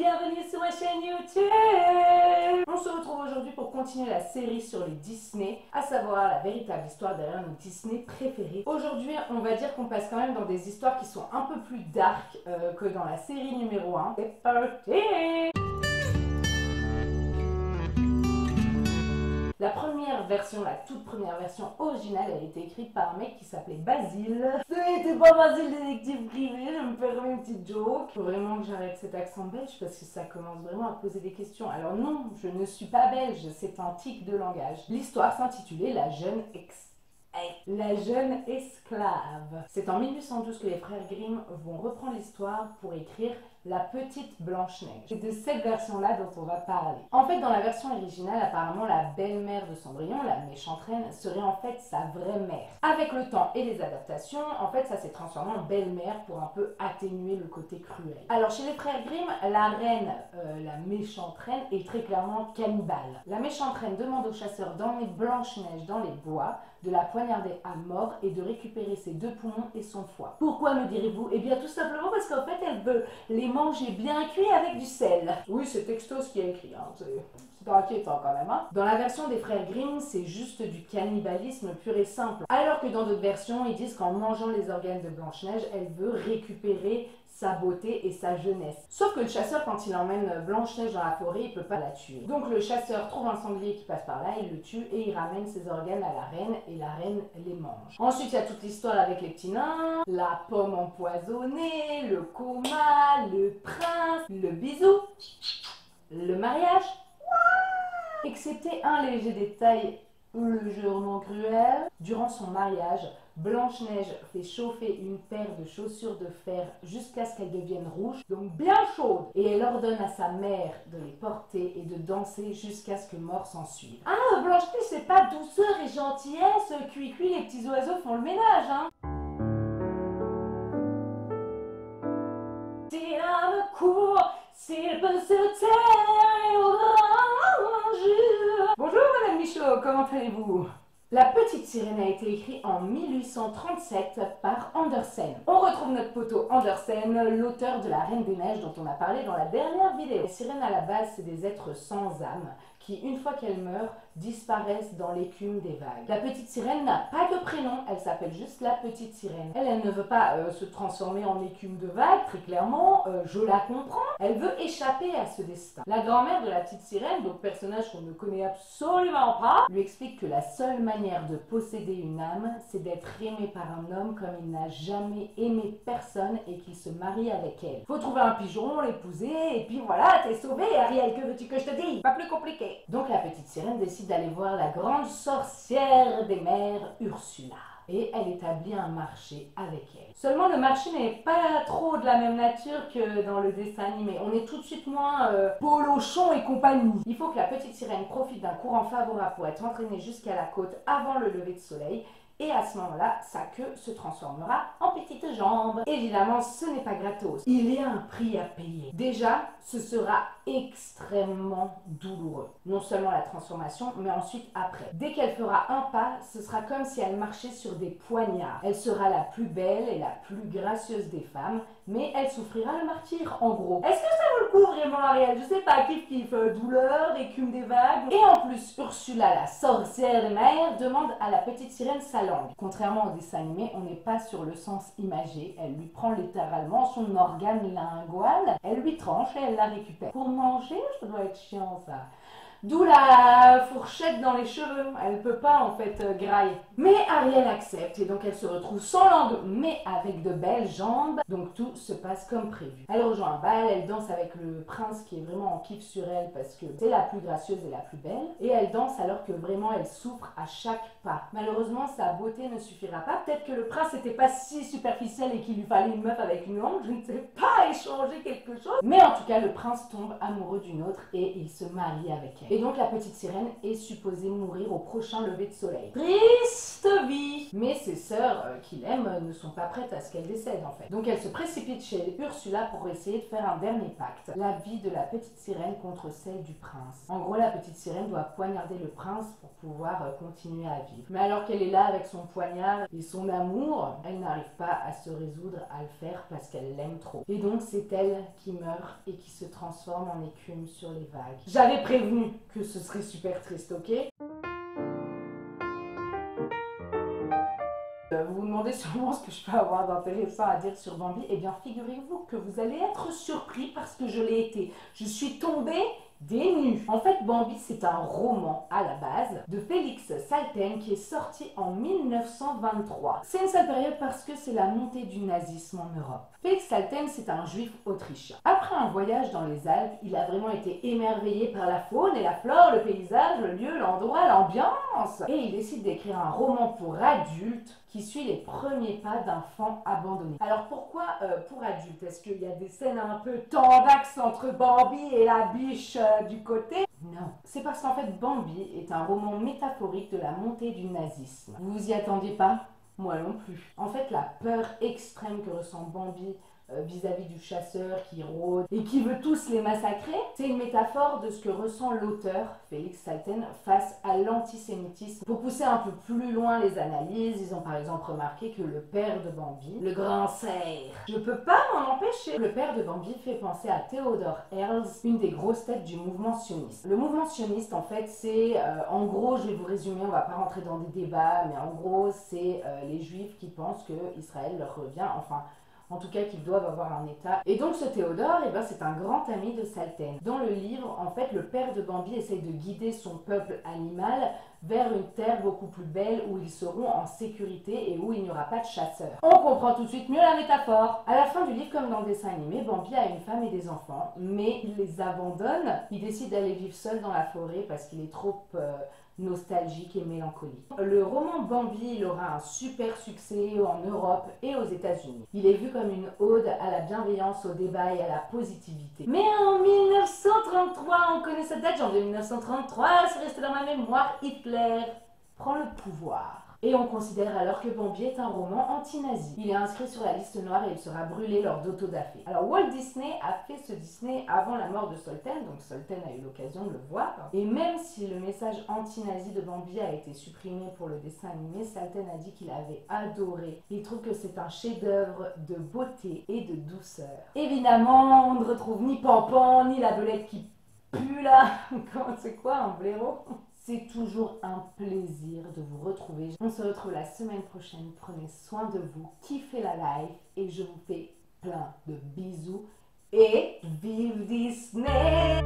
bienvenue sur ma chaîne YouTube. On se retrouve aujourd'hui pour continuer la série sur les Disney, à savoir la véritable histoire derrière nos Disney préférés. Aujourd'hui, on va dire qu'on passe quand même dans des histoires qui sont un peu plus dark que dans la série numéro 1. C'est parti! La première version, la toute première version originale, elle a été écrite par un mec qui s'appelait Basile. C'était pas Basile détective privé, je me permets une petite joke. Faut vraiment que j'arrête cet accent belge parce que ça commence vraiment à poser des questions. Alors non, je ne suis pas belge, c'est un tic de langage. L'histoire s'intitulait La jeune esclave. C'est en 1812 que les frères Grimm vont reprendre l'histoire pour écrire La Petite Blanche-Neige. C'est de cette version-là dont on va parler. En fait, dans la version originale, apparemment, la belle-mère de Cendrillon, la méchante reine, serait en fait sa vraie mère. Avec le temps et les adaptations, en fait, ça s'est transformé en belle-mère pour un peu atténuer le côté cruel. Alors, chez les frères Grimm, la reine, la méchante reine, est très clairement cannibale. La méchante reine demande aux chasseurs d'emmener Blanche-Neige dans les bois, de la poignarder à mort et de récupérer ses 2 poumons et son foie. Pourquoi, me direz-vous? Eh bien, tout simplement parce qu'en fait, elle veut les manger bien cuits avec du sel. Oui, c'est Textos qui a écrit, hein. C'est inquiétant quand même, hein. Dans la version des frères Grimm, c'est juste du cannibalisme pur et simple. Alors que dans d'autres versions, ils disent qu'en mangeant les organes de Blanche-Neige, elle veut récupérer sa beauté et sa jeunesse. Sauf que le chasseur, quand il emmène Blanche-Neige dans la forêt, il peut pas la tuer. Donc le chasseur trouve un sanglier qui passe par là, il le tue et il ramène ses organes à la reine et la reine les mange. Ensuite, il y a toute l'histoire avec les petits nains, la pomme empoisonnée, le coma, le prince, le bisou, le mariage. Excepté un léger détail, le jour cruel. Durant son mariage, Blanche-Neige fait chauffer une paire de chaussures de fer jusqu'à ce qu'elles deviennent rouges, donc bien chaudes. Et elle ordonne à sa mère de les porter et de danser jusqu'à ce que mort s'en suive. Ah, Blanche-Neige, c'est pas douceur et gentillesse, cuit-cuit, les petits oiseaux font le ménage, hein. Si l'homme court, s'il peut se taire au grand jour. Bonjour Madame Michaud, comment allez-vous? La Petite Sirène a été écrite en 1837 par Andersen. On retrouve notre poteau Andersen, l'auteur de La Reine des Neiges dont on a parlé dans la dernière vidéo. Les sirènes à la base, c'est des êtres sans âme qui, une fois qu'elles meurent, disparaissent dans l'écume des vagues. La Petite Sirène n'a pas de prénom, elle s'appelle juste la Petite Sirène. Elle ne veut pas se transformer en écume de vagues, très clairement, je la comprends. Elle veut échapper à ce destin. La grand-mère de la Petite Sirène, donc personnage qu'on ne connaît absolument pas, lui explique que la seule manière de posséder une âme, c'est d'être aimé par un homme comme il n'a jamais aimé personne et qu'il se marie avec elle. Faut trouver un pigeon, l'épouser, et puis voilà, t'es sauvé, Ariel, que veux-tu que je te dise? Pas plus compliqué. Donc la Petite Sirène décide d'aller voir la grande sorcière des mers, Ursula. Et elle établit un marché avec elle. Seulement le marché n'est pas trop de la même nature que dans le dessin animé. On est tout de suite moins Polochon et compagnie. Il faut que la Petite Sirène profite d'un courant favorable pour être entraînée jusqu'à la côte avant le lever de soleil. Et à ce moment-là, sa queue se transformera en petites jambes. Évidemment, ce n'est pas gratos. Il y a un prix à payer. Déjà, ce sera extrêmement douloureux. Non seulement la transformation, mais ensuite après. Dès qu'elle fera un pas, ce sera comme si elle marchait sur des poignards. Elle sera la plus belle et la plus gracieuse des femmes, mais elle souffrira le martyre, en gros. Est-ce que ça vaut le coup vraiment, Ariel? Je sais pas, kiff, douleur, écume des vagues. Et en plus, Ursula, la sorcière des mers, demande à la Petite Sirène sa langue. Contrairement au dessin animé, on n'est pas sur le sens imagé. Elle lui prend littéralement son organe lingual, elle lui tranche et elle la récupère. Pour manger, ça doit être chiant ça. D'où la fourchette dans les cheveux. Elle peut pas en fait grailler. Mais Ariel accepte et donc elle se retrouve sans langue mais avec de belles jambes. Donc tout se passe comme prévu. Elle rejoint un bal, elle danse avec le prince qui est vraiment en kiff sur elle parce que c'est la plus gracieuse et la plus belle. Et elle danse alors que vraiment elle souffre à chaque pas. Malheureusement sa beauté ne suffira pas. Peut-être que le prince n'était pas si superficiel et qu'il lui fallait une meuf avec une langue. Je ne sais pas, échanger quelque chose. Mais en tout cas le prince tombe amoureux d'une autre et il se marie avec elle. Et donc la petite sirène est supposée mourir au prochain lever de soleil. Triste vie! Mais ses sœurs qui l'aiment ne sont pas prêtes à ce qu'elle décède en fait. Donc elle se précipite chez Ursula pour essayer de faire un dernier pacte. La vie de la petite sirène contre celle du prince. En gros, la petite sirène doit poignarder le prince pour pouvoir continuer à vivre. Mais alors qu'elle est là avec son poignard et son amour, elle n'arrive pas à se résoudre à le faire parce qu'elle l'aime trop. Et donc c'est elle qui meurt et qui se transforme en écume sur les vagues. J'avais prévenu que ce serait super triste, ok? Vous vous demandez sûrement ce que je peux avoir d'intéressant à dire sur Bambi. Eh bien, figurez-vous que vous allez être surpris parce que je l'ai été. Je suis tombée des nues. En fait, Bambi, c'est un roman à la base de Félix Salten qui est sorti en 1923. C'est une sale période parce que c'est la montée du nazisme en Europe. Félix Salten, c'est un juif autrichien. Après un voyage dans les Alpes, il a vraiment été émerveillé par la faune et la flore, le paysage, le lieu, l'endroit, l'ambiance. Et il décide d'écrire un roman pour adultes qui suit les premiers pas d'enfants abandonnés. Alors pourquoi pour adultes? Est-ce qu'il y a des scènes un peu tendax entre Bambi et la biche du côté? Non. C'est parce qu'en fait Bambi est un roman métaphorique de la montée du nazisme. Vous vous y attendiez pas? Moi non plus. En fait, la peur extrême que ressent Bambi vis-à-vis du chasseur qui rôde et qui veut tous les massacrer, c'est une métaphore de ce que ressent l'auteur, Félix Salten, face à l'antisémitisme. Pour pousser un peu plus loin les analyses, ils ont par exemple remarqué que le père de Bambi, le grand cerf, je peux pas m'en empêcher, le père de Bambi fait penser à Theodor Herzl, une des grosses têtes du mouvement sioniste. Le mouvement sioniste, en fait, c'est, en gros, je vais vous résumer, on va pas rentrer dans des débats, mais en gros, c'est les juifs qui pensent que Israël leur revient, enfin, en tout cas qu'ils doivent avoir un état. Et donc ce Théodore, eh ben, c'est un grand ami de Salten. Dans le livre, en fait, le père de Bambi essaye de guider son peuple animal vers une terre beaucoup plus belle où ils seront en sécurité et où il n'y aura pas de chasseurs. On comprend tout de suite mieux la métaphore. À la fin du livre, comme dans le dessin animé, Bambi a une femme et des enfants, mais il les abandonne. Il décide d'aller vivre seul dans la forêt parce qu'il est trop nostalgique et mélancolique. Le roman Bambi, il aura un super succès en Europe et aux États-Unis. Il est vu comme une ode à la bienveillance, au débat et à la positivité. Mais en 1933, on connaît cette date, janvier 1933, c'est resté dans ma mémoire, Hitler prend le pouvoir. Et on considère alors que Bambi est un roman anti-nazi. Il est inscrit sur la liste noire et il sera brûlé lors d'autodafé. Alors Walt Disney a fait ce Disney avant la mort de Salten, donc Salten a eu l'occasion de le voir. Et même si le message anti-nazi de Bambi a été supprimé pour le dessin animé, Salten a dit qu'il avait adoré. Il trouve que c'est un chef-d'œuvre de beauté et de douceur. Évidemment, on ne retrouve ni Pampan, ni la belette qui pue là. C'est quoi un blaireau? C'est toujours un plaisir de vous retrouver. On se retrouve la semaine prochaine. Prenez soin de vous, kiffez la life et je vous fais plein de bisous et vive Disney!